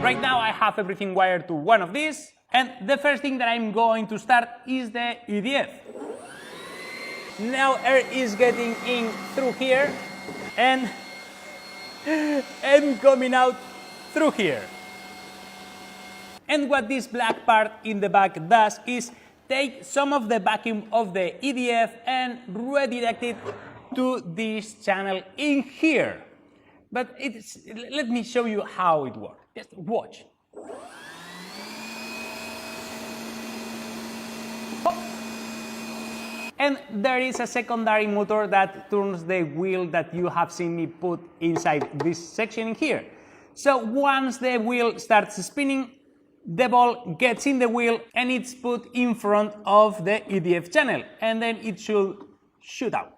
Right now I have everything wired to one of these, and the first thing that I'm going to start is the EDF. Now air is getting in through here and coming out through here. And what this black part in the back does is take some of the vacuum of the EDF and redirect it to this channel in here. But let me show you how it works. Just watch. And there is a secondary motor that turns the wheel that you have seen me put inside this section here. So once the wheel starts spinning, the ball gets in the wheel and it's put in front of the EDF channel, and then it should shoot out.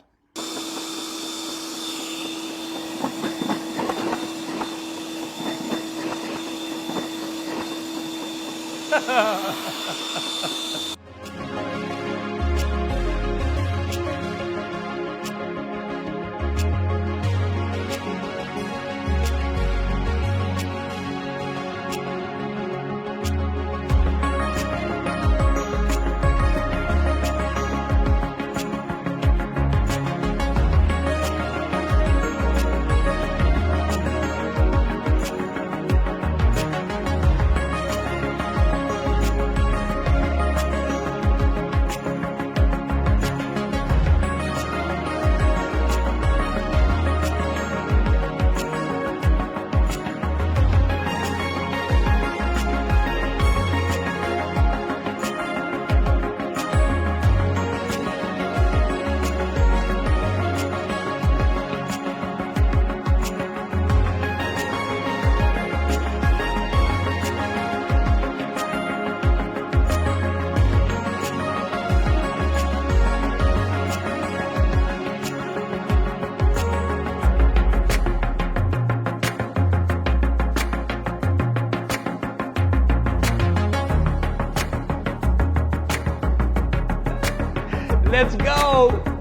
Let's go!